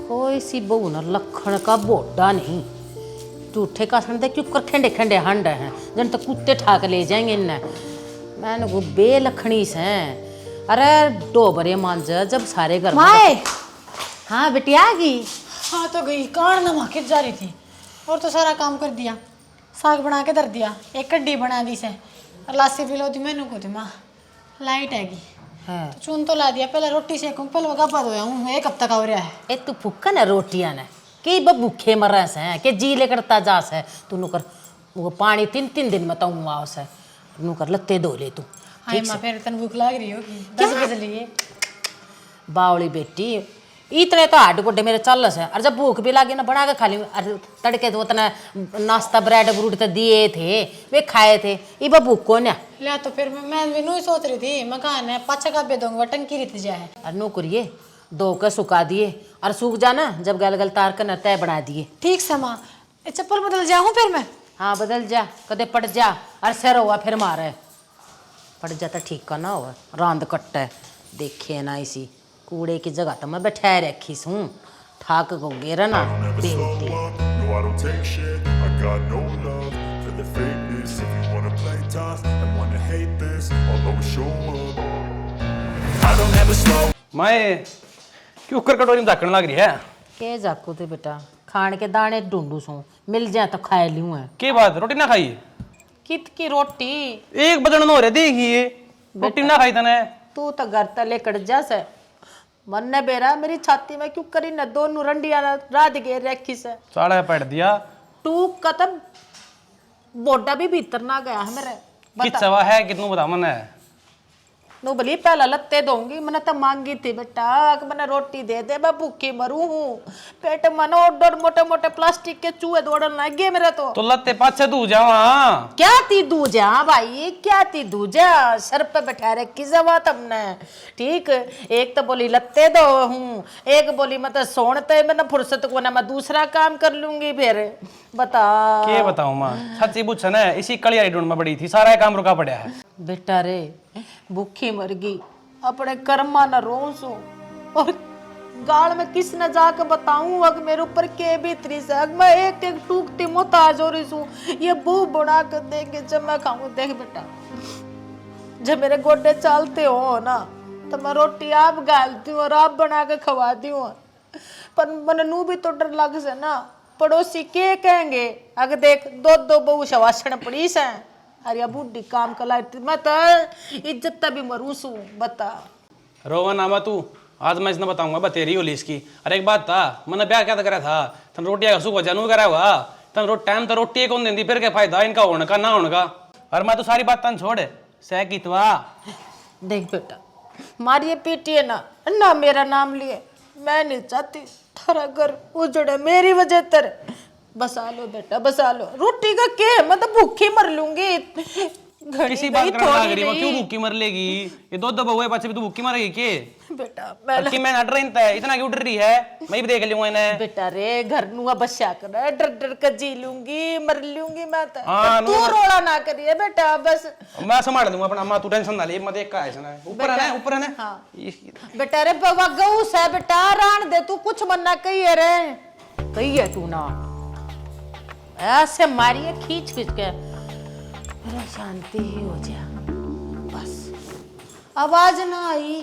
कोई सी बहू ना लखन का बोडा नहीं, झूठे का सुनते क्यों कर खेंडे खेंडे हंड हैं जन तो कुत्ते ठाक ले जाएंगे इन्हें। मैंने वो बेलखनी से अरे डोबरे मांझ जब सारे घर माए। हाँ बेटी आ गई। हाँ तो गई कान ना मार्केट जा रही थी और तो सारा काम कर दिया, साग बना के धर दिया, एक कड्डी बना दी से और लासी पिलो दी मैनू को थी माँ लाइट हैगी हाँ। तो चून तो ला दिया, पहले रोटी सेकूं पहले वगा पा धोया हूँ, एक हफ्ता का हो रहा है। ए तू फुक्का ना रोटियां ने कि बब भूखे मर रहे हैं के जी ले करता जा से तू नु कर वो पानी 3-3 दिन में ताऊं आओ से नु कर लत्ते धो ले तू। हाय माँ फिर तन भूख लग रही होगी 10 बजे लिए। बावली बेटी इतने तो हाड गोडे मेरे चल से और जब भूख भी लगी ना बना के खा ली। अरे तड़के तो उतना नाश्ता ब्रेड ब्रूड तो दिए थे वे खाए थे ये भूख को ना लिया तो फिर मैं भी नू सोच रही थी मैं कहा ना पाचा का बे दूंगा टंकी रित जाए और नो करिए दो के सुखा दिए और सूख जाना जब गल गल तार कर तय बना दिए। ठीक से माँ चप्पल बदल जाऊँ फिर मैं। हाँ बदल जा कदे पट जा और सिर हुआ फिर मारे पट जाता ठीक का ना हुआ रांद कट्टा देखे ना इसी कूड़े की जगह तो मैं बैठा रखी हूँ ठाक को गेरा ना माए क्यों कर कटोरी में झाकण लग रही है? के जाकू थे बेटा खाने के दाने ढूंढू सू मिल जाए तो खाए लियो है। के बात रोटी ना खाई? कित की रोटी 1 बजन हो रहे देखिए रोटी ना खाई तने। तू तो घर तले कट जा से मन ने बेरा मेरी छाती में क्यों करी न दोनों रंडिया रात गे रखी से साड़ा पट दिया तू कतब बोडा भी भीतर ना गया है मेरे कित सवा है कितनू बता मने नो भली पहला लत्ते दूंगी मैंने तो मांगी थी बेटा कि मैंने रोटी दे दे मैं भूखी मरू हूँ पेट मनो डोर मोटे मोटे प्लास्टिक के चूहे दौड़न लग गए मेरे तो लत्ते पाछे तू जावा क्या ती दूजा भाई क्या ती दूजा सर पे बैठा रखी जवा तुमने ठीक एक तो बोली लत्ते दो हूँ एक बोली मैं तो सोनते मैंने फुर्सत को ना मैं दूसरा काम कर लूंगी फिर बता के बताऊं मां सच्ची पूछ ना इसी कलियारी ढूंढ में बड़ी थी सारा काम रुका पड़ा है बेटा रे भूखी मर गई अपने कर्मा न रोसू और गाल में किस न जाकर बताऊं अग मेरे ऊपर के बीतरी से अग मैं एक एक टूकती मोहताज हो रही हूँ ये बू बना कर देंगे जब मैं खाऊं। देख बेटा जब मेरे गोडे चलते हो ना तो मैं रोटी आप गालती हूँ और आप बना के खवाती हूँ पर मन नू भी तो डर लग से ना पड़ोसी के कहेंगे अगर देख दो बहू शवासन पड़ी से अरे बूढ़ी काम कला मैं तो इज्जत तभी मरू सू बता रोवन आवा तू आज मैं इसने बताऊंगा बतेरी होली इसकी। अरे एक बात था मैंने ब्याह क्या करा था तन रोटियां का सुख जानू करा हुआ तन टाइम तो रोटी कौन देती फिर क्या फायदा इनका होने का ना होने का। और मैं तो सारी बात तन छोड़ सह की तो देख बेटा मारिए पीटिए ना ना मेरा नाम लिए मैं नहीं चाहती थारा घर उजड़े मेरी वजह तर बसा लो बेटा बसा लो रोटी का क्या मैं तो भूखी मर लूंगी किसी बात करने लग रही है क्यों भूखी मर लेगी ये दो बहुए पाछे भी तो भूखी मरेगी के बेटा मैं डर रही था इतना क्यों डर रही है मैं भी देख लूंगा इन्हें बेटा रे घर नुआ बस्या कर डर डर कर जी लूंगी मर लूंगी मैं तो तू नु रोड़ा ना करिए बेटा बस मैं संभाल दूंगा अपना मां तू टेंशन ना ले मैं देख का है ऊपर है हां बेटा रे बाबा गऊ से बेटा रान दे तू कुछ मन्ना कहिए रे कहिए तू ना ऐसे मारिए खींच खींच के मेरा शांति ही हो जाए बस आवाज ना आई।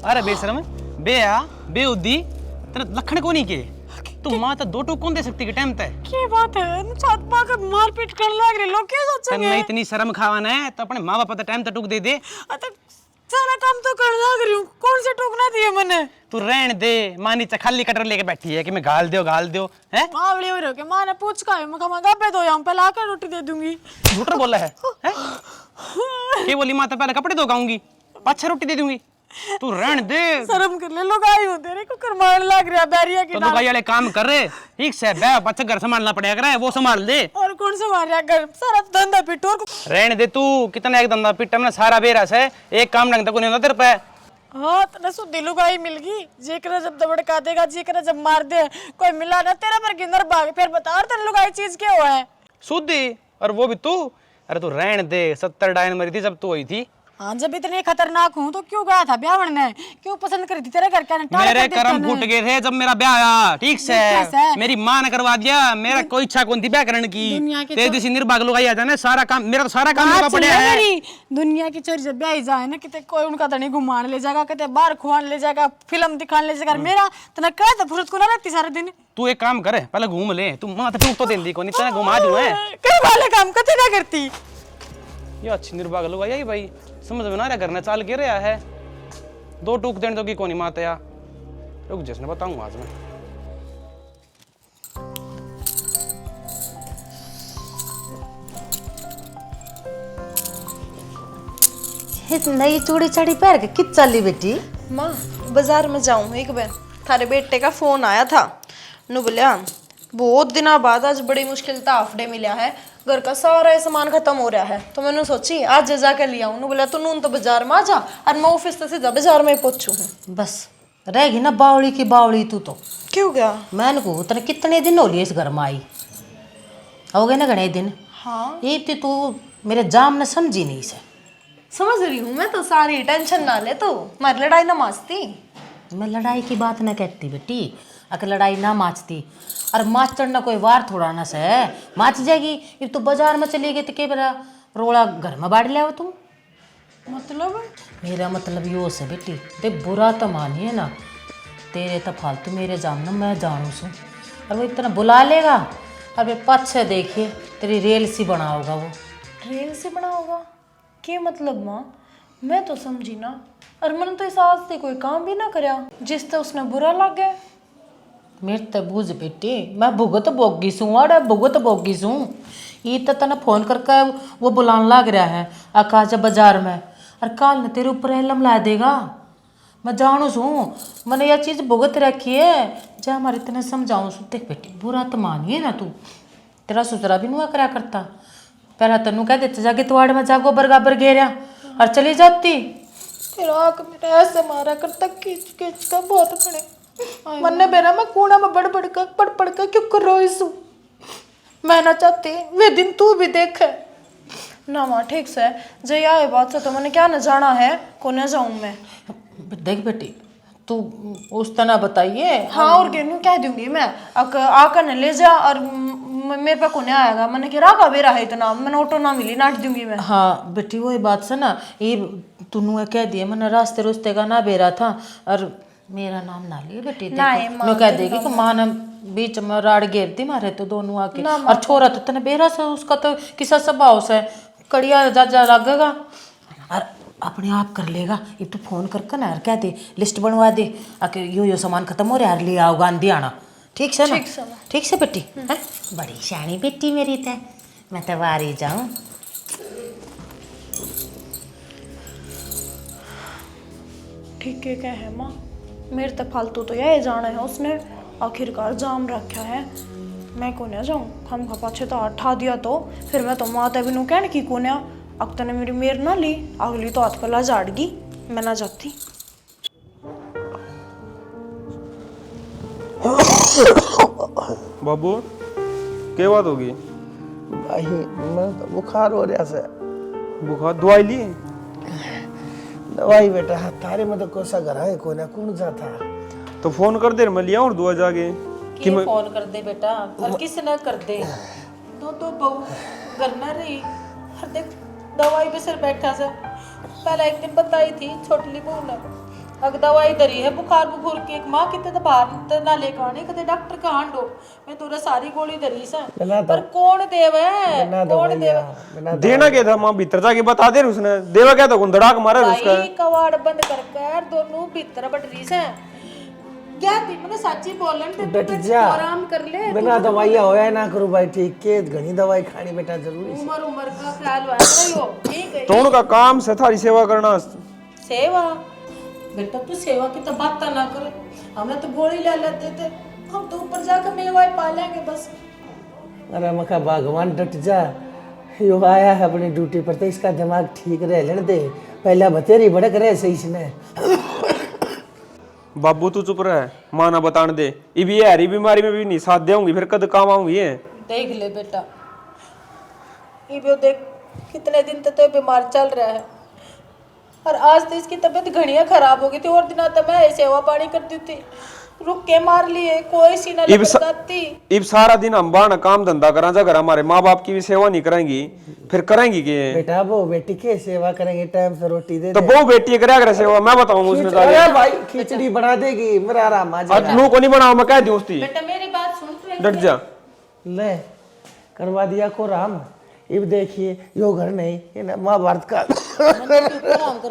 अरे बेशरम बेया बेउद्दी तेरे लखन को नहीं के तू मां तो दो टूक कौन दे सकती के टाइम तक क्या बात है छत पा के मारपीट करने लग रहे लोग क्या सोचेंगे तन्ने इतनी शर्म खावन है तो अपने मां बाप तो टाइम तक टूक दे दे सारा काम तो कर लग रही हूँ कौन से टोकना दिए मैंने तू रहन दे मां नीचे खाली कटर लेके बैठी है कि मैं गाल दो हैं मावली हो रहे मां ने पूछ का मैं कहा गप्पे दो यहाँ पे लाकर रोटी दे दूंगी झूठा बोला है क्या बोली मां तो पहले कपड़े धो गाऊंगी पाछे रोटी दे दूंगी तू रहन दे शर्म कर ले लोग आई हो तेरे को करमाने लग रहा बैरिया की तो लुगाई वाले काम कर रहे ठीक से बे पाछे घर संभालना पड़ेगा करे वो संभाल दे और कौन संभाल रहा घर सारा धंधा पिटोर को रहने दे तू कितना एक धंधा पिट में सारा बेरा से एक काम ढंग तक नहीं होता तेरे पे। हाँ तो सु दिलुगाई मिल गई जेकरा जब दबड़का देगा जेकरा जब मार दे कोई मिला ना तेरा पर गिंदर भाग फिर बता और तेरे लुगाई चीज क्या हुआ है सुधी और वो भी तू अरे तू रहने दे 70 डायन मरी थी जब तू हुई थी हाँ जब इतने खतरनाक हूँ तो क्यों गया था ब्याह में? क्यों पसंद करी थी तेरे घर का? मेरे कर्म फूट गए थे जब मेरा ब्याह आया, ठीक से कैसे? मेरी माँ ने करवा दिया। मेरा कोई इच्छा कौन थी ब्याह करने की। दुनिया की तेरे जैसी निर्भाग लोग आ जाने, सारा काम मेरा तो सारा काम मेरा पड़ा है। दुनिया की चोरी जब ब्याह जाए ना, किते कोई उनका धनी घुमाने ले जाएगा, किते बाहर खुआने ले जाएगा, फिल्म दिखाने ले जाएगा। मेरा तना क्या था, फुर्सत को ना रहती सारा दिन। तू एक काम करे, पहले घूम ले। तू माँ टूक तो देंदी को नहीं, तेरा घुमा दूं है। कई वाले काम कते ना करती। ये अच्छी निर्भाग लोग आई भाई, समझ में ना रहा करना चाल के रहा है। 2 टूक देने तो की कोनी मात या। रुक जिसने बताऊंगा आज मैं। नई चूड़ी चाड़ी पहन के कित चली बेटी? माँ बाजार में जाऊँ एक बार, थारे बेटे का फोन आया था। नु बोलिया बहुत दिनों बाद आज बड़ी मुश्किल से हाफ डे मिला है, घर का सारा सामान खत्म हो रहा है, तो मैंने सोची आज जाकर ले आऊँ। नु बोला तू नून तो बाजार में आ जा, और मैं ऑफिस से सीधा बाजार में पहुंचू हूँ। बस रहेगी ना बावली की बावली तू तो। क्यों गया? मैंने को तेरे कितने दिन हो लिए इस घर में आई? हो गए ना घने दिन। हाँ ये तू मेरे जाम ने समझी नहीं से। समझ रही हूँ मैं तो, सारी टेंशन ना ले तू, मारी लड़ाई ना माचती। मैं लड़ाई की बात ना कहती बेटी, अगर लड़ाई ना माचती और माच चढ़ना कोई वार थोड़ा ना से माच जाएगी। अब तो बाजार में चली गई तो के बरा रोड़ा घर में बाढ़ लिया तुम। मतलब मेरा मतलब यो से बेटी, ते बुरा तो मानिए ना, तेरे तो फालतू मेरे जान मैं जानू सू, और वो इतना बुला लेगा और वे पछ देखिए तेरी रेल सी बनाओगा वो। रेल से बना होगा? क्या मतलब माँ? मैं तो समझी ना, और मैंने तो इस आज से कोई काम भी ना करया जिससे उसने बुरा लग गया। मेरे तो बूझ बेटी, मैं भुगत बोगी सूँ और भुगत बोगी सूँ। ये तो तना फोन करके वो बुलाने लग रहा है आकाश बाजार में, और काल ने तेरे ऊपर एलम ला देगा। मैं जानू सूँ, मैंने यह चीज़ भुगत रखी है। जा हमारे इतने समझाऊँ सूँ, देख बेटी बुरा तो मानिए ना तू, तेरा ससुरा भी नुआ करा करता। पहला तेनू कह देते जाके तुआड़े में जा गोबर गाबर घेरा और चली जाती। फिर आग मेरे ऐसे मारा करता, खींच खींच कर बहुत बड़े मन्ने बेरा मैं कूड़ा में बड़ बड़ कर पड़ पड़ कर क्यों कर रोई सू। मैं ना चाहती वे दिन तू भी देखे ना माँ। ठीक से जय आए बात से तो मैंने क्या न जाना है, को न जाऊँ मैं। देख बेटी तू उस तरह बताइए। हाँ और क्या कह दूंगी मैं, आकर न ले जा, और मेरे पे कोने आएगा। मैंने क्या रागा बेरा है इतना, मैंने ऑटो ना मिली नाट दूंगी मैं। हाँ बेटी वही बात से ना, ये तूने कह दिया मैंने रास्ते रुस्ते का ना बेरा था, और मेरा नाम ना लिए बेटी। मैं कह देगी कि माँ ने बीच में राड़ घेर दी मारे तो दोनों आके, और छोरा तो तने बेरा से उसका तो किसा स्वभाव से कड़िया जा जा लगेगा और अपने आप कर लेगा। ये तो फोन करके ना यार कह दे, लिस्ट बनवा दे आके यो सामान खत्म हो रहा है, ले आओ गांधी आना। ठीक से ना? ठीक से बेटी है? बड़ी शानी बेटी मेरी तो, मैं तो वारी जाऊँ। ठीक है क्या है माँ, मेरे तो फालतू तो यही जाना है उसने, आखिरकार जाम रखा है। मैं को न जाऊँ, हम खपा छे तो अठा दिया तो फिर मैं तो माता भी नु कहने की को न अक्ता ने मेरी मेर ना ली, अगली तो हाथ पला झाड़गी, मैं ना जाती। बाबू क्या बात होगी? भाई मैं तो बुखार हो रहा से। बुखार दवाई ली? दवाई बेटा तारे में तो कोसा घर है को ना कौन जाता। तो फोन कर दे, मैं लिया और दुआ जाके कि फोन कर दे बेटा, और किस न कर दे। दो बहू घर न रही, और देख दवाई पे सिर बैठा से। पहले एक दिन बताई थी छोटली बहू ने, अगर दवाई धरी है बुखार बुखूर की, एक माँ कितने तो बाहर ना लेकर आने कदे डॉक्टर का हांडो। मैं तोरा सारी गोली धरी से, पर कौन देवे? कौन देवे? देना क्या था माँ? भीतर जाके बता दे उसने, देवा क्या था? कौन धड़ाक मारा उसका? भाई कवाड़ बंद कर दोनों भीतर बट रही से। क्या थी मैंने सच्ची बोलन ते बैठ जा, आराम कर ले। बिना दवाई होया ना करो भाई। ठीक के घनी दवाई खानी बेटा जरूरी है। उम्र का ख्याल रखो। ठीक है, तो उनका काम से थारी सेवा करना। सेवा बेटा तू सेवा की तो बात ना करे, हमें तो गोली ले लेते थे, हम तो ऊपर जाकर मेवाई पा लेंगे बस। अरे मका भगवान डट जा, यो आया है अपनी ड्यूटी पर तो इसका दिमाग ठीक रह लेने दे। पहला बतेरी भड़क रहे सही इसने। बाबू तू चुप रह, माँ ना बताने दे। ये हरी बीमारी में भी नहीं साथ देंगी, फिर कद काम आऊंगी। देख ले बेटा, ये भी देख कितने दिन तक तो बीमार चल रहा है, और आज तो इसकी तबीयत घड़िया खराब हो गई थी और दिना तो मैं सेवा पानी करती थी, रुक के मार लिए, कोई सी ना लगाती। इब सारा दिन हम बाहर काम धंधा करा जा, अगर हमारे माँ बाप की भी सेवा नहीं करेंगी फिर करेंगी के? बेटा वो बेटी के सेवा करेंगे, टाइम से रोटी दे तो वो बेटी करे अगर सेवा मैं बताऊंगा उसमें जाके। अरे भाई खिचड़ी बना देगी, मेरा आराम आ जाएगा। नू को नहीं बनाओ, मैं कह दूं उसकी। बेटा मेरी बात सुन तू। डट जा। ले करवा दिया को राम। अब देखिए यो घर नहीं, ये ना महाभारत का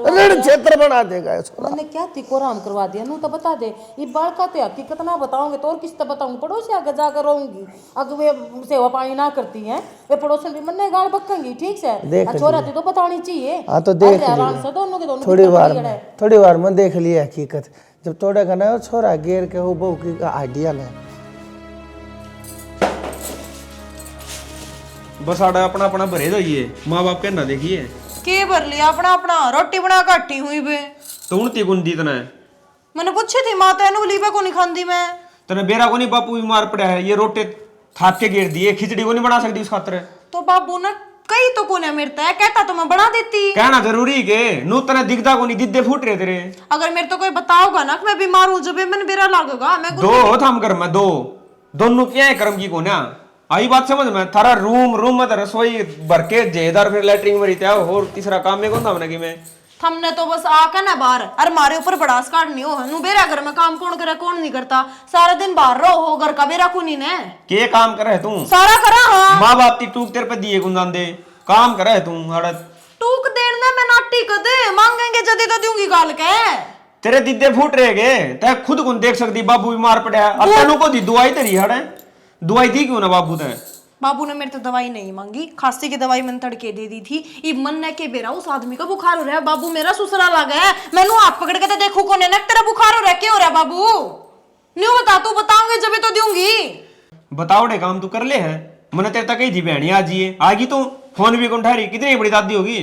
रण क्षेत्र बना देगा इसको। मैंने क्या थी को राम करवा दिया, नू तो बता दे। ये बालका ते हकीकत ना बताओगे तो और किस तरह बताऊंगी? पड़ोसी आगे जाकर रहूंगी, अगर वे सेवा पानी ना करती हैं, वे पड़ोसन भी मन गाल बक्केंगी। ठीक से छोरा थी तो बतानी चाहिए। हाँ तो देख आराम से दोनों के दोनों थोड़ी बार में देख लिया हकीकत। जब तोड़े का ना छोरा गेर के वो बहू की आइडिया ले। बस आड़ा अपना अपना भरे जाइए, माँ बाप के ना देखिए। के भर लिया अपना अपना, रोटी बना काटी हुई बे। तो उनती गुण दी तना मैंने पूछी थी माता नु लीबे को नहीं खांदी मैं। तने बेरा को नहीं, बापू बीमार पड़ा है, ये रोटे थाप के गिर दिए, खिचड़ी को नहीं बना सकती उस खातर। तो बाबू ने कई तो कोने मेरता है, कहता तो मैं बना देती। कहना जरूरी के नू तने दिखता को नहीं, दिद्दे फूट रहे तेरे। अगर मेरे तो कोई बताओगा ना कि मैं बीमार हूं, जब मैंने बेरा लागेगा मैं दो हो थाम कर मैं दो दोनों क्या है कर्म की को ना आई बात समझ में। थारा रूम में रसोई भर के जेदार फिर लैट्रिन में रहता है, और तीसरा काम में कौन था मैंने कि मैं हमने तो बस आकर ना बाहर और मारे ऊपर बड़ास काटनी हो। नु बेरा घर में काम कौन करे, कौन नहीं करता? सारा दिन बाहर रहो हो, घर का बेरा कुनी ने के काम करे तू? सारा करा। हाँ माँ बाप की टूक तेरे पे दिए गुंजान दे, काम करे तू। हड़त टूक देने में नाटी कदे मांगेंगे जदी तो दूंगी गाल के। तेरे दिद्दे फूट रहे गे, ते खुद को देख सकती बाबू बीमार पड़ा है। अब तेनू को दी दवाई तेरी हड़े, दवाई दी क्यों ना बाबू ते? बाबू ने मेरे तो दवाई नहीं मांगी, खांसी की दवाई मैंने तड़के दे दी थी। ये मन ने के बेरा उस आदमी का बुखार हो रहा है। बाबू मेरा सुसरा लगा है, मैनू हाथ पकड़ के तो देखू कौन है ना तेरा बुखार हो रहा है, क्या हो रहा है बाबू? न्यू बता, तू बताऊंगे जब तो दूंगी। बताओ काम तू कर ले है, मैंने तेरे तक ही थी बहनी आज ये आगी तू फोन भी कौन ठहरी, कितनी बड़ी दादी होगी।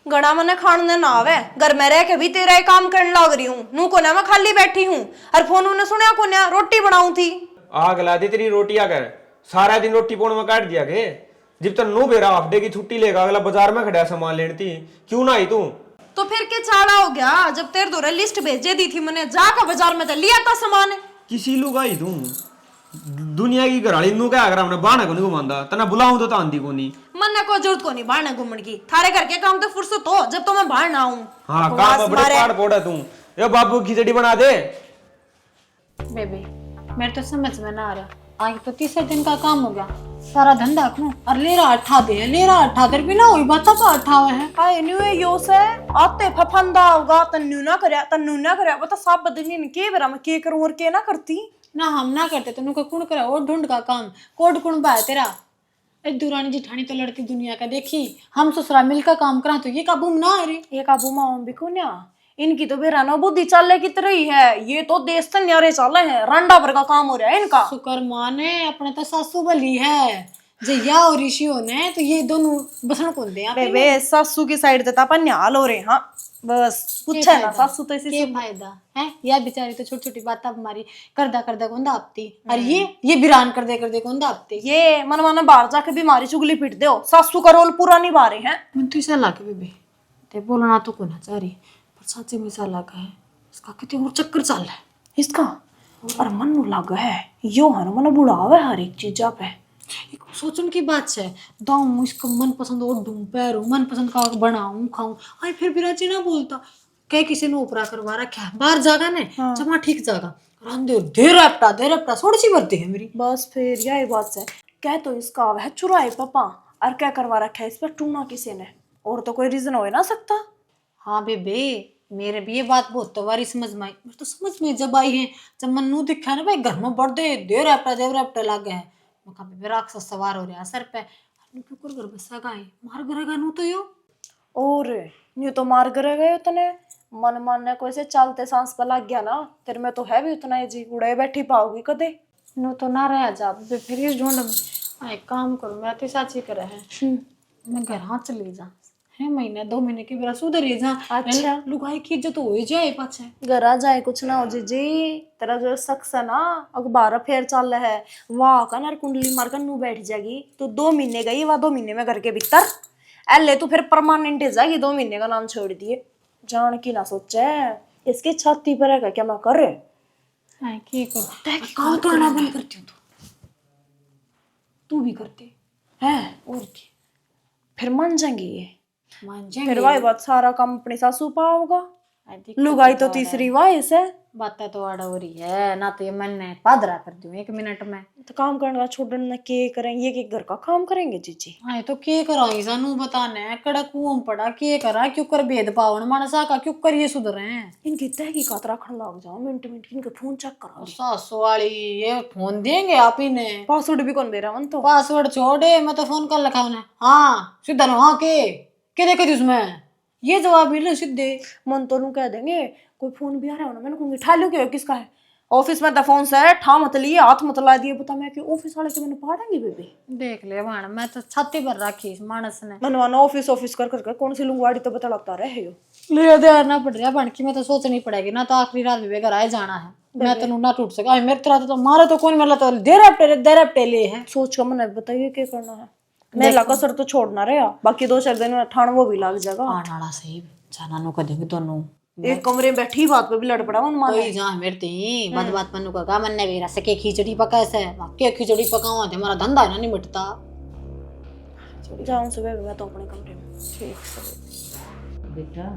गड़ा मने खाने ना आवे, घर में रह के भी तेरा ही काम करने लग रही हूँ। नू को ना मैं खाली बैठी हूँ और फोन उन्हें सुनिया को ना रोटी बनाऊं थी। आग ला दी तेरी रोटी आकर, सारा दिन रोटी पोण में काट दिया के। जब तक नो बेरा हाफ डे की छुट्टी लेगा, अगला बाजार में खड़ा सामान लेनी थी, क्यों ना आई तू? तो फिर क्या चाड़ा हो गया? जब तेरे दो लिस्ट भेजे दी थी मैंने, जाकर बाजार में तो लिया था सामान। किसी लुगा ही तू दुनिया की घराली नू क्या अगर हमने बाहर को नहीं घुमांदा, तना बुलाऊं तो आंदी को नहीं। मन को जरूरत को नहीं बाहर घूमने की, थारे घर के काम तो फुर्सत हो जब तो मैं बाहर ना आऊं। हाँ काम में बड़े पाड़ पोड़ा तू। ये बाबू खिचड़ी बना दे। बेबी मेरे तो समझ में ना आ रहा, आज तो तीसरे दिन का काम हो गया। सारा धंधा क्यों और ले रहा अठा दे, ले रहा अठा दे भी ना हुई बात तो अठा हुआ है। हाय न्यू यो से आते फफंदा होगा, तन्नू ना करया वो तो सब बदलनी ने के बेरा में के करूं और के ना करती ना। हम ना करते तो नुका कुण करे और ढूंढ का काम कोड कुण बा है तेरा। ए दुरानी जिठानी तो लड़की दुनिया का देखी, हम ससुरा मिलकर काम करा तो ये काबू में ना आ रही। ये काबू में आऊं भी को ना, इनकी तो बेराना बुद्धि चले की तरह ही है। ये तो देश से न्यारे चले हैं, रंडा भर का काम हो रहा है इनका। शुक्र माने अपने तो सासू बली है जया और ऋषि होने, तो ये दोनों बसन कौन दे बे सासू की साइड से तापा न्याल हो रहे। हाँ बस पूछे ना सासू तो इसी के फायदा है। या बेचारी तो छोटी छोटी बात हमारी करदा करदा कौन दापती, और ये बिरान कर दे कौन दापती। ये मन माना बाहर जाके बीमारी चुगली पीट दो, सासू का रोल पूरा निभा रहे हैं। मैं तो ऐसा लगे बेबे ते बोलना तो को ना चाह रही, पर सच्चे में ऐसा लगा है इसका कितने और चक्कर चल रहा है इसका। और मन लगा है यो है मन बुढ़ावा है हर एक चीज पे। सोचने की बात है, दाऊं इसका मन पसंद और ढूंढ पैरू मन पसंद का बनाऊं खाऊं, आई फिर बिराजी ना बोलता कह किसी ने ऊपरा करवा रखा है बाहर जागा ने। जमा ठीक जागा रांधे दे रपटा थोड़ी सी भरती है मेरी। बस फिर यही बात है, कह तो इसका वह चुराए पापा और क्या करवा रखा है इस पर टूना किसी ने, और तो कोई रीजन हो ना सकता। हाँ बेबे मेरे भी ये बात बहुत तो बारी समझ में आई, मेरे तो समझ में जब आई है जब मन्नू दिखा ना भाई घर में बढ़ दे रपटा लग गया है। बेबे राक्षस सवार हो रहा सर पे, घर बसा गाय मार गरेगा नू तो यो। और न्यू तो मार करे गए उतने मन मानने को ऐसे चलते सांस पर लग गया ना, तेरे में तो है भी उतना ही जी उड़े बैठी पाओगी कदे। नू तो ना रह जा फिर इस ढूंढ में एक काम करो मेरा तो साची करे है मैं घर हाथ चले जा है महीने 2 महीने के बेरा सुधर जा। अच्छा लुगाई की इज्जत हो जाए पाछे घर आ जाए कुछ ना हो जी तेरा जो शख्स है ना अखबार फेर चल रहा है वाह का ना कुंडली मार कर नू बैठ जाएगी तो 2 महीने गई वह 2 महीने में घर के भीतर एले तू फिर परमानेंट जाएगी 2 महीने का नाम छोड़ दिए। जान की ना सोचे, इसकी छाती पर है क्या मैं कर रहे हाँ, की कर काम करना बंद करती हूँ तू भी करती हैं और की फिर मान जाएंगे ये, मान फिर वही बात सारा काम अपनी सासू पाओगा। लुगाई तो तीसरी वाइस है, बातें तो आड़ा हो रही है ना, तो ये मन ने पादरा कर दूं 1 मिनट में। तो काम करने का छोड़ने के करेंगे, ये घर का काम करेंगे जीजी। हाँ तो के कराई सानू बताने है, कड़ा कुआं पड़ा के करा, क्यों कर भेदभाव मानसा का, क्यों कर ये सुधर रहे हैं। इनकी तहकीकात रखने लग जाओ, मिनट मिनट इनके फोन चेक करो। सासू वाली ये फोन देंगे आप ही ने, पासवर्ड भी कौन दे रहा है तो पासवर्ड छोड़े, मैं तो फोन कर रखा उन्हें। हाँ सीधा ना, हाँ के देखे थी उसमें, ये जवाब मिले सीधे। मन तो नू कह देंगे कोई फोन भी आ रहा है ना, मैंने कहूंगी ठा लो, क्या किसका है, ऑफिस में तो फोन से ठा मत लिए, हाथ मत ला दिए, बता मैं कि ऑफिस वाले के मैंने पढ़ाएंगे बेबी। देख ले भाण, मैं तो छाती पर रखी इस मानस ने, मैंने माना ऑफिस ऑफिस कर करके कौन सी लुंगवाड़ी तो बता लगता रहे हो। ले देना पड़ रहा बन की, मैं तो सोचनी पड़ेगी ना, तो आखिरी रात भी घर आए जाना है, मैं तो ना टूट सका मेरे तरह तो मारे तो कौन मिला, तो दे ले है। सोच का मैंने बताइए क्या करना है, मेला कसर तो छोड़ना रहे, बाकी 2-4 दिन में ठाण वो भी लग जाएगा। आना सही जाना नो कदेंगे दोनों, एक कमरे में बैठी बात पे भी लड़ पड़ा मन कोई जा मेरे ते बात बात मनु का मन ने भी रस के खिचड़ी पका से, के खिचड़ी पकावा थे, हमारा धंधा है ना नहीं मिटता। जाऊं सुबह मैं तो अपने कमरे में। ठीक है बेटा,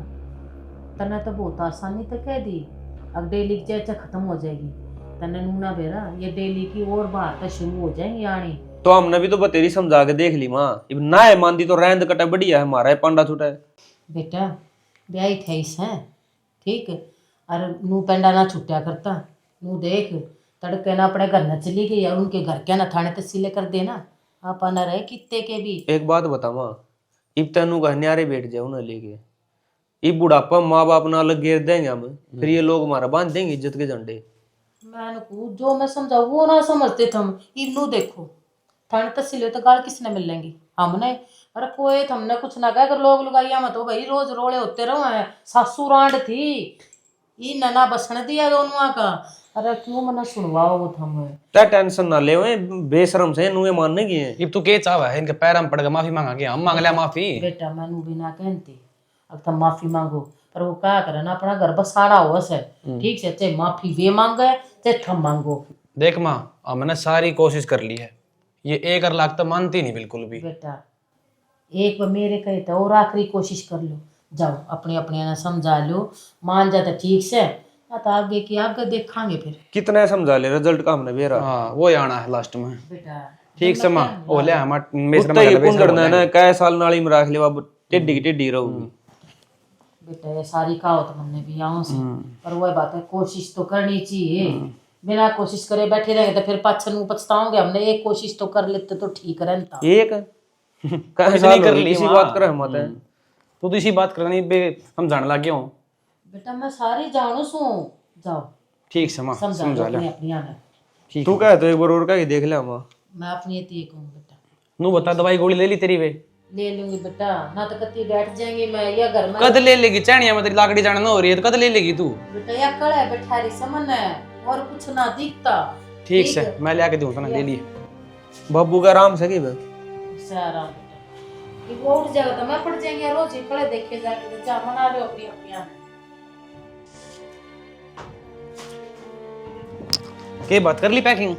तने तो बहुत आसानी तक कह दी, अब डेली की चर्चा खत्म हो जाएगी, तने नूना बेरा ये डेली की और बात शुरू हो जाएंगी आनी। तो हमने भी तो बतेरी समझा के देख ली माँ, अब ना है मानती तो रहन कटा बढ़िया है, हमारा है पांडा छूटा है। बेटा ब्याही थे इस है ठीक, और नू पेंडा ना छुट्या करता, नू देख तड़के ना अपने घर न चली गई, और उनके घर के ना थाने तहसीले कर देना, आप न रहे कितने के भी। एक बात बता माँ, इब तेनू का न्यारे बैठ जाओ ना लेके, इब बुढ़ापा माँ बाप ना अलग घेर देंगे हम, फिर ये लोग हमारा बांध देंगे इज्जत के झंडे। मैं जो मैं समझाऊ वो ना समझते थे हम, इब नू देखो थाने तहसीले तो गाल किसने मिल लेंगी हमने, अरे कोई हमने कुछ ना कहा, अगर लोग लगाइया मत हो भाई, रोज रोले होते रहो हैं, सासू रांड थी ये नना बसने दिया दोनों का, अरे क्यों मना सुनवाओ वो थम त्या टेंशन ना ले, बेशरम से नुए मानने की है। अब तू के चाहवा है, इनके पैर में पड़ गया, माफी मांगा के हम मांग लिया माफी। बेटा मैनू भी ना कहती, अब तुम माफी मांगो, पर वो क्या करे ना, अपना घर बसाड़ा हुआ से ठीक से, चाहे माफी वे मांगे चाहे थम मांगो। देख माँ, हमने सारी कोशिश कर ली है, ये 1 लाख तो मानती नहीं बिल्कुल भी। बेटा एक बार मेरे कहे तो और आखिरी कोशिश कर लो, जाओ अपने अपने ना समझा लो, मान जाता ठीक से, तो आगे की आगे देखांगे फिर। कितना समझा ले, रिजल्ट का हमने बेरा। हाँ वो ही आना है लास्ट में। बेटा ठीक से माँ, ओ ले हमार उत्ते ही कुंडरना ना, कै साल नाली में रख ले, अब टेढ़ी की टेढ़ी रहूगी। बेटा ये सारी कहावत मनने भी आऊं से, पर वही बात है कोशिश तो करनी चाहिए, बिना कोशिश करे बैठे रहेंगे तो फिर पाछन पछताओगे, हमने एक कोशिश तो कर लेते तो ठीक रहता। एक कुछ नहीं कर ली इसी माँ। बात करे हम है। तू तो इसी बात करनी बे, हम जाने लग गया हूँ। बेटा मैं सारी जानू सू, जाओ ठीक से माँ, समझा लो अपनी अपनी आने। तू कह तो एक बार और कह के देख ले माँ। मैं अपनी ये कहूँ बेटा, नू बता दवाई गोली ले ली तेरी वे? ले लूंगी बेटा, ना तो कत्ती बैठ जाएंगे मैं या घर में। कद ले लेगी? चाणिया में तेरी लाकड़ी जाना ना हो रही है तो कद ले लेगी तू? बेटा या कड़ा बैठा रही समन है, और कुछ ना दिखता। ठीक से मैं ले आके दूँ ना, ले लिए। बब्बू का आराम से की सारा बेटा ये वो उठ जाएगा तो मैं पड़ जाएंगे, रोज ही खड़े देखे जाके, तो जा मना लो अपनी अपनी आने। के बात कर ली पैकिंग?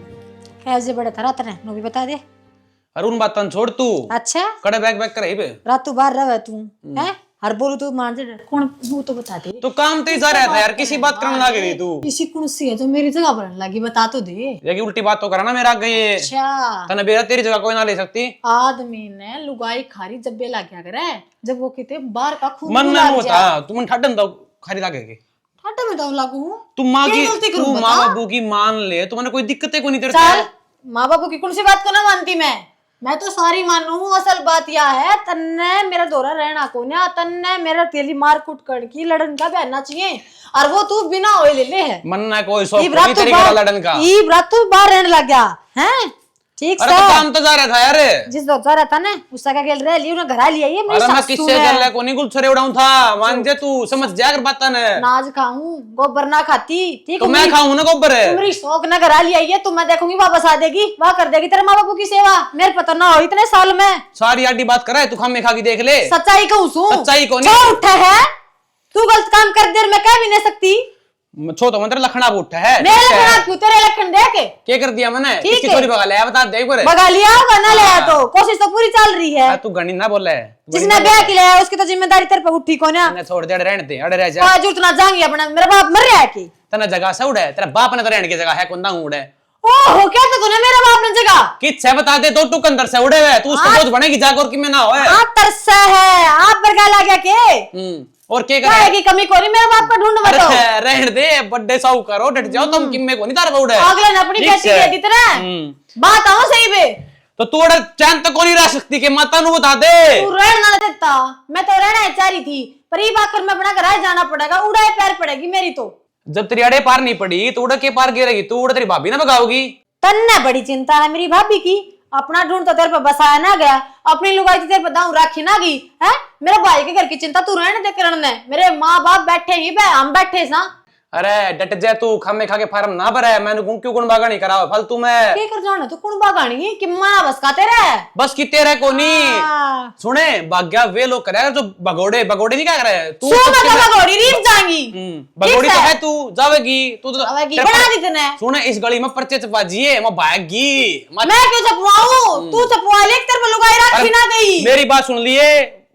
कैसे बड़े था रात ने, नो भी बता दे। अरे उन बात छोड़ तू, अच्छा कड़े बैग बैग कर बे। रात तू बाहर रहे तू है, हर बोलू तू मान से कौन, वो तो बता दे। तो काम तो ही जा रहा था यार, किसी बात करने लग रही तू। किसी कौन सी है जो मेरी जगह पर लगी, बता तो दे। ये उल्टी बात तो करा ना मेरा आगे ये। अच्छा तने बेरा तेरी जगह कोई ना ले सकती। आदमी ने लुगाई खारी जब बे ला क्या करे, जब वो कहते बाहर का खून मन ना होता, तुम ठड्डन दो खारी लागे के। हटा में दम लागू तुम माँ की, तू माँ बाबू की मान ले, तुम्हें कोई दिक्कत को नहीं तेरे चल, से। माँ बापू की कौन सी बात को ना मानती मैं तो सारी मानू। असल बात यह है, तन्ने मेरा दौरा रहना को ना, तन्ने मेरा तेली मार कुट कर की लड़न का बहना चाहिए, और वो तू बिना ओए ले ले है। मन ना कोई शौक नहीं तेरी का लड़न का। ई रात तू बाहर रहने लग गया हैं, ठीक अरे से। तो काम तो जा रहा था यार, जिस दौर जा रहा था ना उसका क्या खेल रहा है, उन्हें घर लिया ये मेरी अरे मैं सासू किससे है। कर ले कोनी कुल छरे उड़ाऊं था, मान जे तू समझ जा कर बात ने। नाज खाऊं गोबर ना खाती, ठीक तो मैं खाऊं ना गोबर है। मेरी शौक ना घर लिया ये, तो मैं देखूंगी वापस आ देगी, वहाँ कर देगी तेरे माँ बापू की सेवा, मेरे पता ना हो इतने साल में। सारी आडी बात कर रहा है तू, खामे खा के देख ले। सच्चाई कहूँ सू, सच्चाई को जो उठे है तू गलत काम कर दे मैं कह भी नहीं सकती। छो तो मंत्र लखना उठा है मेरे लखन क्यों तेरे लखन देख के क्या कर दिया मैंने ठीक इसकी है। थोड़ी बगा लिया बता दे एक भगा लिया होगा ना लिया तो कोशिश तो पूरी चल रही है। तू गणी ना बोले जिसने ब्याह किया है उसकी तो जिम्मेदारी तेरे पे उठी को ना। मैंने छोड़ दे रहने दे अड़े रह जा आज उतना जाएंगे अपना मेरा बाप मर रहा है कि तना जगह से उड़े तेरा बाप ने तो रहने की जगह है कुंदा उड़े ओहो क्या तो तूने मेरा बाप ने जगह किस से बता दे तो टू अंदर से उड़े हुए तू उसको बोझ बनेगी जाकर कि मैं ना होए आप तरसा है आप पर गाला क्या के और क्या क्या है करे की कमी कोनी मेरे बाप का ढूंढ बताओ। अरे रहने दे बड्डे साहू करो डट जाओ तुम किम्मे को नहीं तार उड़े अगले ने अपनी ठीक कैसी से। कह दी तरह बात आओ सही पे तो तू उड़े चैन तो को नहीं रह सकती के माता नु बता दे तू रहना ना देता मैं तो रहना चाह रही थी पर ये बात कर मैं अपना घर जाना पड़ेगा उड़ाए पैर पड़ेगी मेरी तो। जब तेरी अड़े पार नहीं पड़ी तो उड़ के पार गिरेगी तू उड़ तेरी भाभी ना भगाओगी तन्ने बड़ी चिंता है मेरी भाभी की अपना ढूंढ तो तेरे पे बसाया ना गया अपनी लुगाई तो तेरे पे दाऊ राखी ना गई है मेरे भाई के घर की चिंता तू रहने दे करने मेरे माँ बाप बैठे ही बे हम बैठे सा। अरे डट जा तू खामे खा के फार्म ना भरे मैंने क्यों गुण बागा नहीं कराओ फालतू में के कर जाना तू कौन बागानी कि मां बस का तेरे बस की तेरे को नहीं सुने भाग्या वे लोग करे जो भगोड़े भगोड़े नहीं क्या करे तू सो मैं तो भगोड़ी रीम जाएंगी भगोड़ी तो है तू जावेगी तू तो जावेगी, बना दी तूने। सुने इस गली में पर्चे चपाजिए मैं भागी मैं क्यों चपवाऊं तू चपवा ले तेरे पे लुगाई राखी ना गई। मेरी बात सुन लिए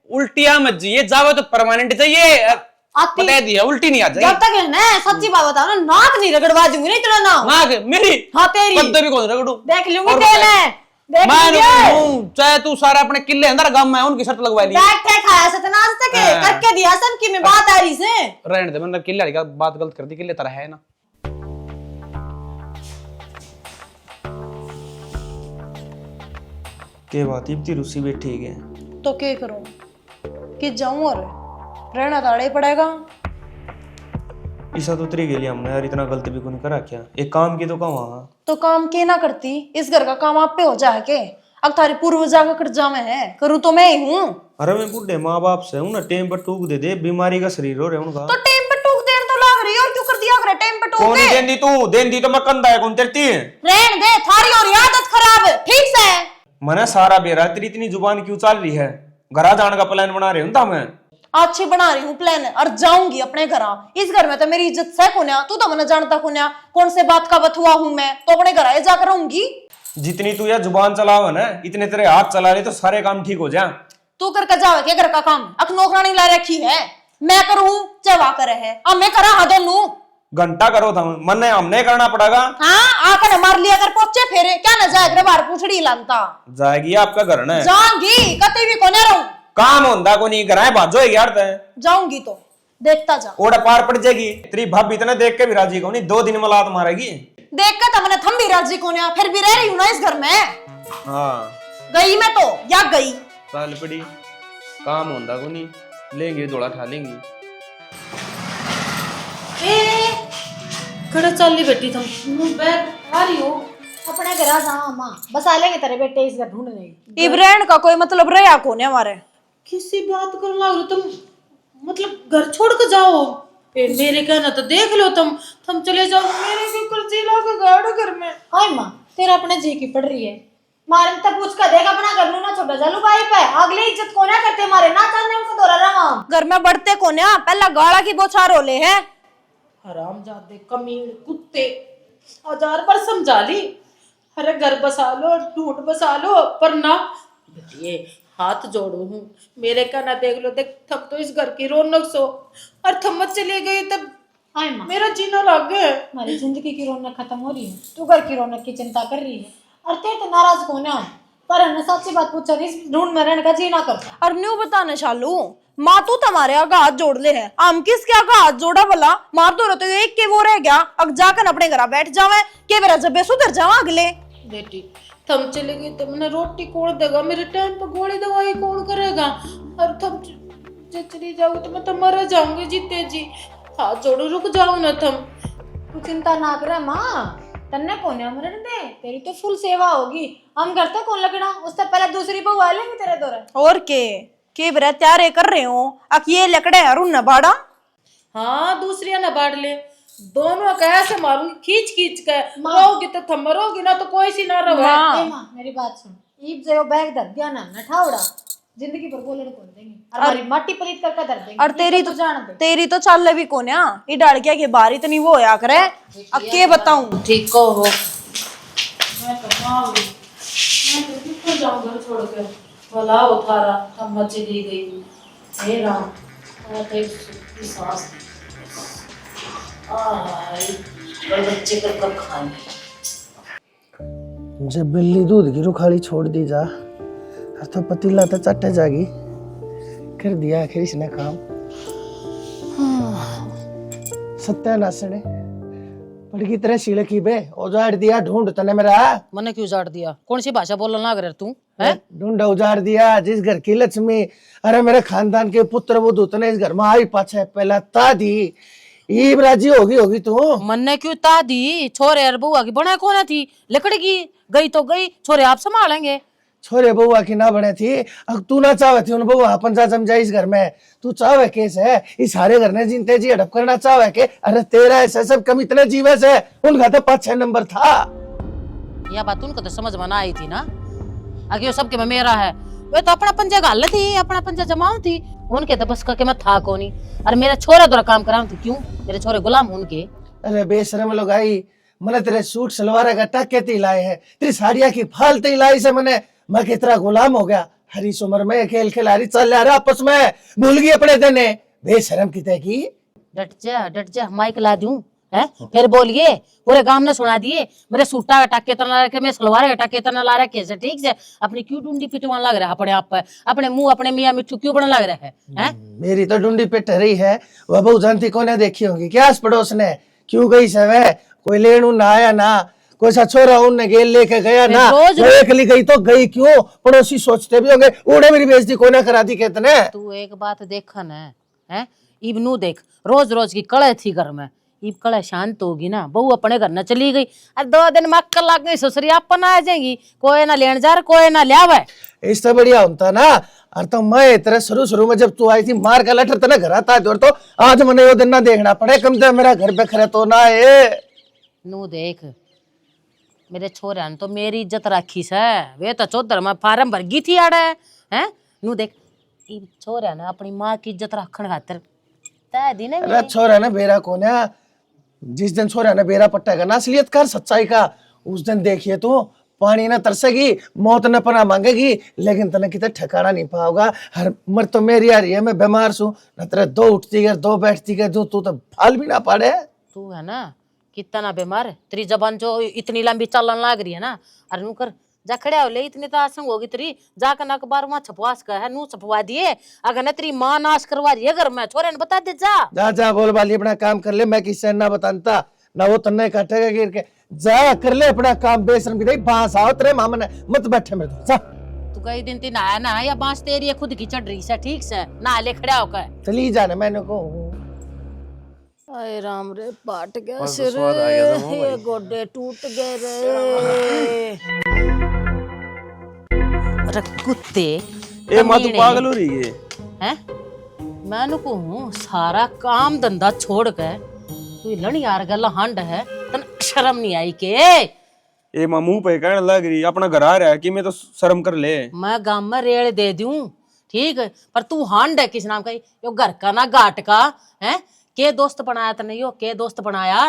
उल्टिया मत जिए जावे तो परमानेंट चाहिए आती बता दिया उल्टी नहीं आ जाएगी जब तक है ना सच्ची बात बताओ ना नाक नहीं रगड़वा दूंगी नहीं तेरा नाम नाक मेरी हाँ तेरी कद्दे भी कौन रगड़ू देख लूंगी और तेरे देख मैं लूंगी चाहे तू सारा अपने किले अंदर गांव में उनकी शर्त लगवा ली बैठे खाया सतनाज तक हाँ। करके दिया सब की में बात आ रही से रहने दे मतलब किले वाली का बात गलत कर दी किले तरह है ना के बात इतनी रुसी बैठी है तो क्या करूं कि जाऊं और रहना ताड़े पड़ेगा। ईसा तो उतरी गेली हमने यार इतना गलत भी कौन करा क्या एक काम की तो कहाँ वहाँ तो काम के ना करती इस घर का काम आप पे हो जाए के अब थारी पूर्व जाकर कर जावे है करूं तो मैं ही हूँ। अरे मैं बुढ़े माँ बाप से हूँ ना टेम पर टूक दे दे बीमारी का शरीर हो रहे उनका तो टाइम पे टूक देर तो लाग रही और क्यों कर दिया करे टाइम पे टूक कौन दे देन दी तू देन दी तो मैं कंधा है कौन तेरती है रहन दे थारी और आदत खराब है ठीक से। मना सारा बेरा तेरी इतनी जुबान क्यों चल रही है घरा जाने का प्लान बना रहे हूँ मैं अच्छी बना रही हूँ प्लान और जाऊंगी अपने घर। इस घर में तो मेरी इज्जत से कोन्या तू तो मना जानता कोन्या कौन से बात का बथुआ हूँ मैं तो अपने घर आए जाकर रहूंगी। जितनी तू यह जुबान चलावा ना इतने तेरे हाथ चला रहे तो सारे काम ठीक हो जाए। तू करके जावे क्या घर का काम अख नौकरानी ला रखी है मैं करूँ चवा करे है अब मैं करा हाँ दोनों घंटा करो था मन ने हमने करना पड़ेगा। हाँ आकर मार लिया कर पहुंचे फेरे क्या न जाए बाहर पूछड़ी लानता जाएगी आपका घर ना जाऊंगी कतई भी कोने रहूं काम होंदा को नहीं कराए बाजो यार ते जाऊंगी तो देखता जा ओड़ा पार पड़ जाएगी तेरी भाभी इतने देख के भी राजी को नहीं 2 दिन में लात मारेगी देख कर तमने थम भी राजी कोन्या फिर भी रह रही हूं ना इस घर में। हाँ गई मैं तो या गई साल पड़ी काम होंदा को नहीं लेंगे जोड़ा ठा लेंगी। खड़ा चल ली बेटी तुम बैग आ रही हो अपने घर आ जा मां बस आ लेंगे तेरे बेटे इस घर ढूंढने इब्राहिम का कोई मतलब रहा कोने हमारे किसी बात करने लग रहे तुम मतलब घर छोड़ के जाओ मेरे कहना तो देख लो तुम चले जाओ मेरे के ऊपर जिला का गाड़ घर में। हाय माँ तेरा अपने जी की पड़ रही है मारे तब पूछ कर देख अपना घर ना छोटा जालू भाई पे अगले इज्जत को ना करते मारे ना चाहने उनको दोरा रहा घर में बढ़ते कोन्या पहला गाड़ा की बोछार होले है हरामजादे कमीण कुत्ते 1000 बार समझा ली अरे घर बसा लो ढूंढ बसा लो पर ना ये हाथ जोड़ू हूँ मेरे का ना देख लो देख थम तो इस घर की रौनक सो और थमत चली गई तब हाय माँ मेरा जीना लग गया हमारी जिंदगी की रौनक खत्म हो रही है तू घर की रौनक की चिंता कर रही है और ते तो नाराज कौन है पर हमने सच्ची बात पूछा नहीं ढूंढ में रहने का जी ना कर और न्यू बताने शालू माँ तू तुम्हारे आगे हाथ जोड़ ले है हम किसके आगे हाथ जोड़ा भला मार दो तो एक के वो रह गया अब जाकर अपने घर बैठ जावे के मेरा जब सुधर जावा अगले बेटी थम चले गई तो मैंने रोटी कौन देगा मेरे टाइम पर गोली दवाई कौन करेगा और थम जो चली जाओगे तो मैं तो मर जाऊंगी जीते जी हाथ जोड़ो रुक जाओ ना थम तू चिंता ना करे माँ तन्ने कौन है मरण दे तेरी तो फुल सेवा होगी हम करते कौन लगना उससे पहले दूसरी बहू आ लेंगे तेरे दौरे और के बरा तैयारे कर रहे हो अक ये लकड़े अरुण न बाड़ा हाँ दूसरिया ना बाढ़ ले दोनों कैसे मारूंगी खींच खींच के रहोगी तो थम मरोगी ना तो कोई सी ना रहो माँ मेरी बात सुन ईब जो बैग धर दिया ना ठावड़ा जिंदगी भर बोलने को देंगे और हमारी माटी पलीत करके धर देंगे। और तेरी तो चाल भी को ना ये डाड़किया के बाहर इतनी वो होया करे अब के बताऊं। ठीक को हो मैं कमाऊंगी मैं तो किसको जाऊं घर छोड़ के भला उतारा हम चली गई हे राम मैं तो एक सांस और बच्चे कब कब खाएंगे। जब बिल्ली दूध की रुखाली छोड़ दी जा और तो पतीला तो चट्टे जागी कर दिया आखिर इसने काम। सत्यानाश ने पड़की तरह सीले की बे उजाड़ दिया ढूंढ तने मेरा। मैंने क्यों उजाड़ दिया? कौन सी भाषा बोलने लग रहा तू है? ढूंढा उजाड़ दिया जिस घर की लक्ष्मी अरे मेरे खानदान के पुत्र वो दूतने इस घर में आई पाछे पहला ता दी ईब राजी होगी तू। मन्ने क्यों ता दी? छोरे और बुआ की बना कौन थी? लकड़ी की गई तो गई, छोरे आप संभालेंगे। छोरे बउआ की ना बने थी अब तू ना चाहे थी उन बउआ अपन जा समझा इस घर में तू चाहे केस है इस सारे घर ने जिनते जी हड़प करना चाहे के अरे तेरा ऐसा सब कम इतने जीवस है उनका तो 5-6 नंबर था। यह बात उनको तो समझ में ना आई थी ना आगे वो सबके में मेरा है वे तो अपना पंजा गाल थी अपना पंजा जमाऊ थी उनके तो बस का मैं था कोनी और मेरा छोरा द्वारा काम कराऊं थी क्यों? मेरे छोरे गुलाम उनके। अरे बेशरम लोग आई मैंने तेरे सूट सलवार का टक्के ती लाए है तेरी साड़ियाँ की फालती लाई से मैंने मैं कितना गुलाम हो गया हरीश उम्र में खेल खिलाड़ी चल रहा आपस में भूल गई अपने देने बेशरम किते की। डट जा माइक ला दूं है फिर बोलिए पूरे गांव ने सुना दिए मेरे सूटा का टक्के तना रखे मैं सलवार का टक्के तना ला रखे से ठीक से अपनी क्यों डूंडी पिटवान लग रहा है अपने आप पर अपने मुंह अपने मियां मिट्टू क्यों बनने लग रहा है? मेरी तो डूंडी पिट रही है वह बहु जानती को ने देखी होगी क्या आस पड़ोस ने क्यों गई से वे कोई लेनू ना आया ना कोई सा छोरा उनने गेल लेके गया ना एकली गई तो गई क्यों पड़ोसी सोचते भी होंगे उन्हें मेरी बेइज्जती कोने करा दी कितने। तू एक बात देखा ना है इब नू देख रोज रोज की कड़े थी घर में इब कड़े शांत होगी ना बहू अपने घर न चली गई और 2 दिन में अक्कल लग गई ससुरी अपन आ जाएगी कोई ना लेन जा कोई ना लियावे इससे बढ़िया होता ना। और तो मैं तेरे शुरू में जब तू आई थी मार का लटर तेने घर आता है तो आज मैंने वो दिन ना देखना पड़े कम से मेरा घर पे खरे तो ना है। नू देख मेरे छोरे ने तो मेरी इज्जत रखी से वे तो चौधर में फार्म भर गई थी आड़े हैं नू देख छोरे ने अपनी माँ की इज्जत रखने खातिर तय दी ने। अरे छोरा ने बेरा कौन है जिस दिन छोरा ने बेरा पट्टेगा ना असलियत कर सच्चाई का उस दिन देखिए तू पानी ना तरसेगी मौत न पना मांगेगी लेकिन तने कितने ठिकाना नहीं पाओगा। हर मर तो मेरी आ रही है मैं बीमार सू न तेरे 2 उठती गए 2 बैठती गए तू तो फाल भी ना पाड़े। तू है ना कितना बीमार तेरी जबान जो इतनी लंबी चलन लग रही है ना अरे नू कर जा खड़े हो ले इतनी तो आसंग होगी तेरी जाकर ना अखबार वहां छपवास का है नू छपवा दिए अगर न तेरी माँ नाश करवा रही है घर में छोरे ने बता दे जा बोल वाली अपना काम कर ले मैं किससे ना बताता ना वो तन्ने काटेगा गिर के जा कर ले अपना काम बेशरम की बांस आओ तेरे मामा ने मत बैठे मेरे तो जा तू कई दिन तीन आया ना या बांस तेरी खुद की चढ़ रही है ठीक से ना ले खड़ा होकर चली जाने मैंने को आए राम रे पाट गया सिर ये गोडे टूट गए रे। अरे कुत्ते ए मां तू पागल हो रही है हैं? मैं नु कहूं सारा काम धंधा छोड़ के तू लड़ी यार गल हंड है तन शर्म नहीं आई के? ए मां मुंह पे कहने लग रही अपना घर आ रहा है कि मैं तो शर्म कर ले। मैं गांव में रेड़ दे दूं ठीक है पर तू हंड है किस नाम का यो घर का ना घाट का है के दोस्त बनाया तने यो के दोस्त बनाया?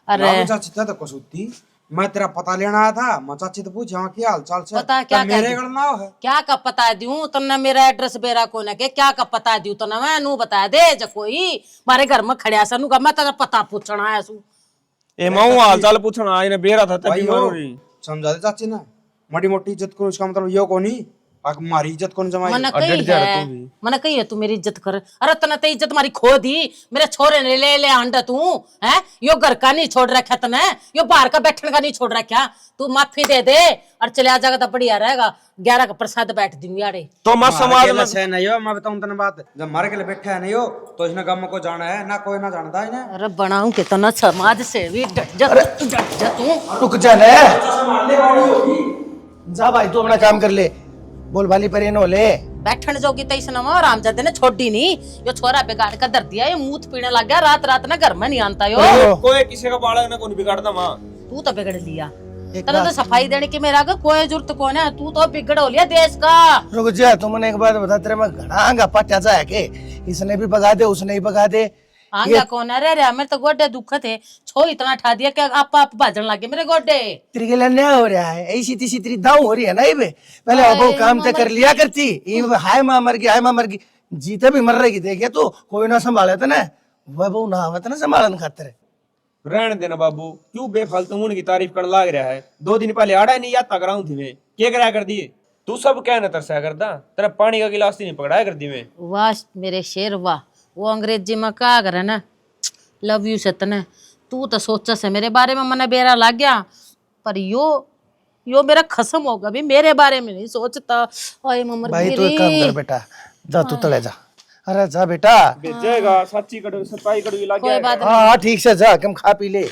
अरे चाची तो कसुती मैं तेरा पता लेना आया था मैं चाची तो पूछ क्या हाल चाल से पता क्या मेरे घर ना है क्या कब पता दूं तन्ने मेरा एड्रेस बेरा को ना के क्या कब पता दूं तन्ने मैं नू बता दे ज कोई मारे घर में खड़िया सा नू का मैं तेरा पता पूछना आया सु। ए मां हाल चाल पूछना आई ने बेरा था तभी हो रही समझा दे चाची ना मोटी मोटी इज्जत करो इसका मतलब यो कोनी हमारी इज्जत कौन जमाई मन कही है तू मेरी इज्जत कर अरे तने ते इज्जत मारी खो दी मेरे छोरे ने ले अंडा तू है यो घर का नहीं छोड़ रखा तने यो बाहर का बैठने का नहीं छोड़ रखा तू माफी दे दे और चले आ जाएगा तो बढ़िया रहेगा 11 का प्रसाद बैठ दूंगी यारे तो मैं समाज में से नहीं हो मैं बताऊं तने बात जब मारे के लिए बैठा है नहीं हो तो इसने गांव को जाना है ना कोई ना जानता है ना। अरे बनाऊं के तो ना समाज से भी डट जा तू रुक जाने जा भाई तू अपना काम कर ले बोल वाली पर नो ले बैठन जोगी तई सनम आराम जाते ने छोड़ी नहीं यो छोरा बिगाड़ कर धर दिया ये मूत पीने लग गया रात रात ना घर में नहीं आता यो कोई किसी का बालक ना कोई बिगाड़ता मां तू तो बिगड़ लिया एक तेरे तो सफाई देने की मेरा का कोई जरूरत कौन है, तू तो बिगड़ हो लिया देश का। रुक जा, तुमने एक बात बता, तेरे में घना आंगा पट्टा जाए के इसने भी भगा दे उसने ही भगा दे। आंगा कौन है रे? मेरे तो गोडे दुख थे, छो इतना ठा दिया कि आप भाजन लगे मेरे गोडे। तेरे के लिए अन्याय हो रहा है, ऐसी तीसी तेरी दाऊ हो रही है ना ये बे। पहले अब वो काम तो कर लिया करती, ये हाय माँ मर गई, हाय माँ मर गई, जीते भी मर रही देखिए तू, कोई ना संभाले तो ना वह बहु ना आवत ना संभालन खातिर। रहने देना बाबू, क्यों बेफालतू उनकी तारीफ करने लाग रहा है। 2 दिन पहले आड़ा नहीं याद तक थी मैं, क्या कराया कर दिए तू? सब क्या न तरसा करता, तेरा पानी का गिलास नहीं पकड़ाया कर दी मैं। वाह मेरे शेर वाह, वो अंग्रेजी में कहा करे ना, लव यू सतन, तू तो सोचा से मेरे बारे में मने बेरा लग गया, पर यो मेरा खसम होगा भी मेरे बारे में नहीं सोचता। ओए ममर भाई तू एक काम कर बेटा, जा तू तले जा। अरे जा बेटा, भेजेगा सच्ची कड़वी सताई कड़वी लग कोई बात हाँ ठीक से जा, कम खा पी ले।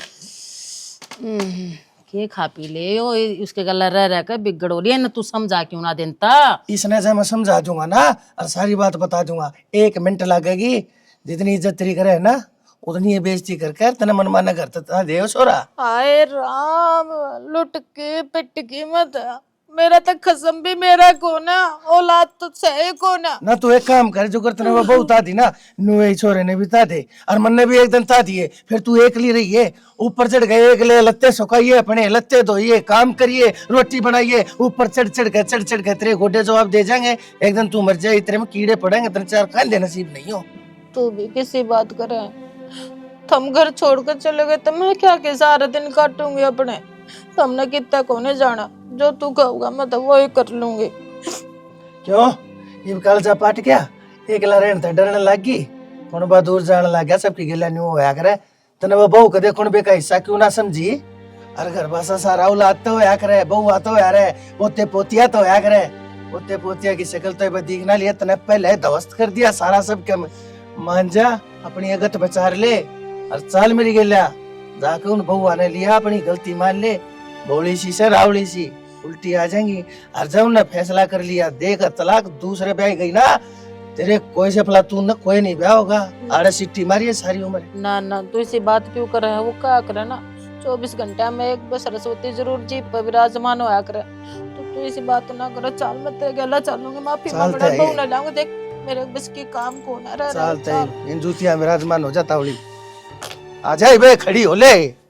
के खा पी ले, ओ उसके गला रह कर बिगड़ हो रही है ना, तू समझा क्यों ना देता? इसने से मैं समझा दूंगा ना और सारी बात बता दूंगा, 1 मिनट लगेगी। जितनी इज्जत तेरी करे ना उतनी बेइज्जती करके तेने मनमाना करता देव सोरा। हाय राम, लुट के पिट के मत, मेरा तो खसम भी मेरा कोना, औलाद तो सही कोना। ना तू एक काम कर, जो करते वो बहुत था थी ना, नुए छोरे ने भी था थे और मन ने भी एक दिन था दिए, फिर तू एक ली रही है, ऊपर चढ़ गए, एक ले लत्ते सुखाइए, अपने लत्ते धोइए, काम करिए, रोटी बनाइए, ऊपर चढ़ चढ़ के तेरे गोडे जवाब दे जाएंगे। एक दिन तू मर जाए, तेरे में कीड़े पड़ेंगे, तेरे 4 खाने नसीब नहीं हो। तू भी किसी बात करे, तुम घर छोड़कर चले गए तो मैं क्या के सारा दिन काटूंगी अपने। तुमने कितना कोने जाना, जो तू कहूगा मैं तो वही कर लूंगी। क्यों ये कल जा पाट गया, एकला रहने तो डरने लग गई, कौन बा दूर जाने लग गया, सबकी गिला न्यू होया करे। तने वो बहू कदे कौन बे का हिस्सा क्यों ना समझी? अरे घर बसा सारा औलाद तो होया करे, बहू आतो होया रे, पोते पोतिया तो होया करे, पोते पोतिया की शक्ल तो दिख ना लिया, तने पहले ध्वस्त कर दिया सारा सब के। मान जा, अपनी अगत बचार ले और चाल मेरी गिला जाके उन बहू ने लिया, अपनी गलती मान ले, भोली सी से रावली सी उल्टी आ जाएंगी। और जब उन्हें फैसला कर लिया, देख तलाक, दूसरे ब्याह गई ना, तेरे कोई से फला तू न कोई नहीं ब्याह होगा, आड़े सिट्टी मारी है सारी उम्र। ना ना तू इसी बात क्यों कर रहा है, वो क्या करे ना 24 घंटा में एक बार सरस्वती जरूर जीप पर विराजमान होया करे, तो तू इसी बात ना करे। चल मैं तेरे गला चलूंगी, माफी मांगना बहू ना लाऊंगी, देख मेरे बस की काम कौन है। चलते इन जूतिया विराजमान हो जाता होली, आ जाए बे, खड़ी हो ले।